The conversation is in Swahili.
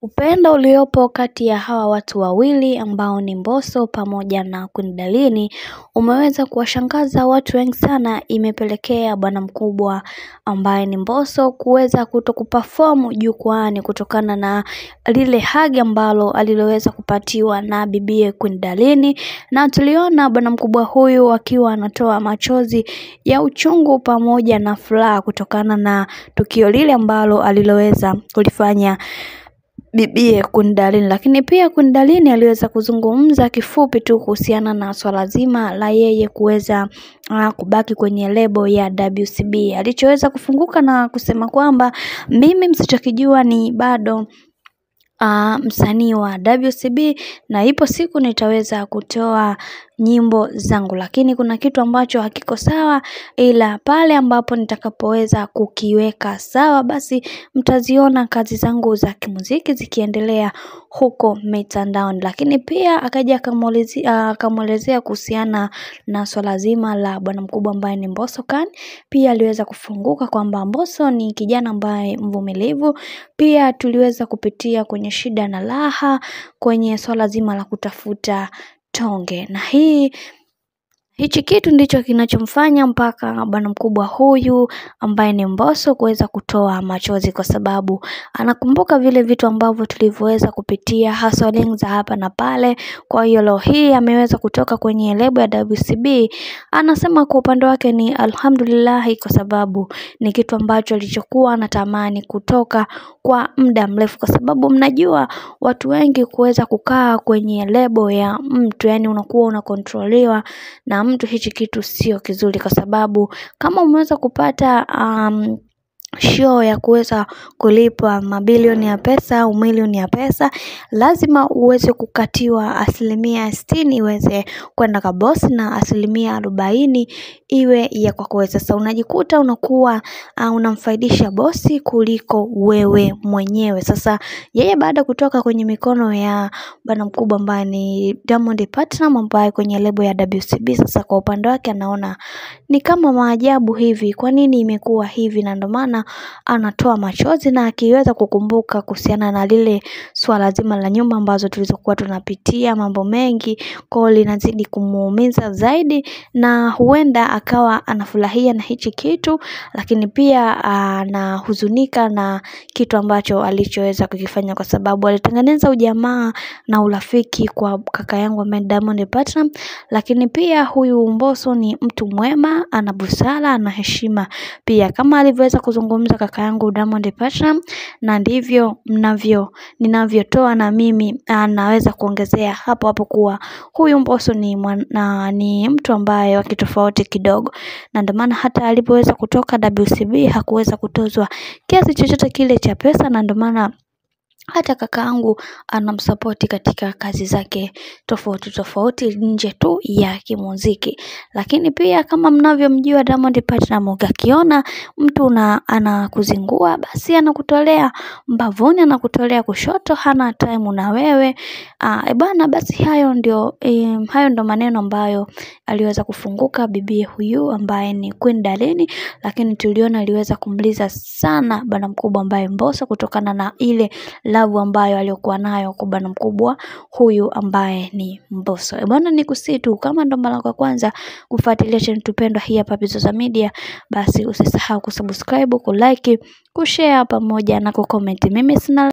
Upendo uliopo kati ya hawa watu wawili ambao ni Mbosso pamoja na Queen Darleen umeweza kuwashangaza watu wengi sana. Imepelekea bwana mkubwa ambaye ni Mbosso kuweza kutokuperform jukwaani kutokana na lile hagi ambalo aliloweza kupatiwa na bibie Queen Darleen, na tuliona bwana mkubwa huyu akiwa anatoa machozi ya uchungu pamoja na furaha kutokana na tukio lile ambalo aliloweza kulifanya bibie Queen Darleen. Lakini pia Queen Darleen aliweza kuzungumza kifupi tu kuhusiana na swala zima la yeye kuweza kubaki kwenye lebo ya WCB. Alichoweza kufunguka na kusema kwamba mimi msichokijua ni bado msanii wa WCB na ipo siku nitaweza kutoa nyimbo zangu, lakini kuna kitu ambacho hakiko sawa, ila pale ambapo nitakapoweza kukiweka sawa basi mtaziona kazi zangu za kimuziki zikiendelea huko mitandaoni. Lakini pia akaja akamuelezea kuhusiana na swala zima la bwana mkubwa ambaye ni Mbosso Khan. Pia aliweza kufunguka kwamba Mbosso ni kijana ambaye mvumilivu, pia tuliweza kupitia kwenye shida na raha kwenye swala zima la kutafuta tonge, na hichi kitu ndicho kinachomfanya mpaka bwana mkubwa huyu ambaye ni Mbosso kuweza kutoa machozi, kwa sababu anakumbuka vile vitu ambavyo tulivyoweza kupitia hasa za hapa na pale. Kwa hiyo leo hii ameweza kutoka kwenye lebo ya WCB. Anasema kwa upande wake ni alhamdulillah, kwa sababu ni kitu ambacho alichokuwa anatamani kutoka kwa muda mrefu, kwa sababu mnajua watu wengi kuweza kukaa kwenye lebo ya mtu, yani unakuwa unakontroliwa na mtu, hichi kitu sio kizuri, kwa sababu kama umeweza kupata show ya kuweza kulipwa mabilioni ya pesa au milioni ya pesa, lazima uweze kukatiwa 60% iweze kwenda kwa boss na 40% iwe ya kwa kuweza. Sasa unajikuta unakuwa unamfaidisha bosi kuliko wewe mwenyewe. Sasa yeye baada kutoka kwenye mikono ya bwana mkubwa ambaye ni Diamond Platnumz ambaye kwenye lebo ya WCB, sasa kwa upande wake anaona ni kama maajabu hivi, kwa nini imekuwa hivi, na ndio maana anatoa machozi na akiweza kukumbuka kuhusiana na lile swala zima la nyumba ambazo tulizokuwa tunapitia mambo mengi, kwa linazidi kumuumiza zaidi, na huenda akawa anafurahia na hichi kitu, lakini pia anahuzunika na kitu ambacho alichoweza kukifanya, kwa sababu alitengeneza ujamaa na urafiki kwa kaka yangu ambaye Diamond Platnumz. Lakini pia huyu Mbosso ni mtu mwema, ana busara, ana heshima pia, kama alivyoweza kuzungumza kaka yangu Diamond Platnumz, na ndivyo ninavyotoa na mimi naweza kuongezea hapo kuwa huyu Mbosso ni mtu ambaye wa kitofauti kidogo, na ndio maana hata alipoweza kutoka WCB hakuweza kutozwa kiasi chochote kile cha pesa, na ndio maana hata kakaangu anamsupport katika kazi zake tofauti nje tu ya kimuziki. Lakini pia kama mnavyomjua Diamond Platnumz, akiona mtu anakuzingua basi anakutolea mbavuni, anakutolea kushoto, hana time na wewe. Bana, basi hayo ndo maneno ambayo aliweza kufunguka bibie huyu ambaye ni Queen Darleen. Lakini tuliona aliweza kumliza sana bwana mkubwa ambaye Mbosso kutokana na ile love ambayo aliyokuwa nayo kwa bwana mkubwa huyu ambaye ni Mbosso. Bwana, nikusitu kama ndo mara ya kwanza kufuatilia channel tupendwa hii hapa Bizoza Media, basi usisahau kusubscribe, kulike, kushare pamoja na kucomment. Mimi sina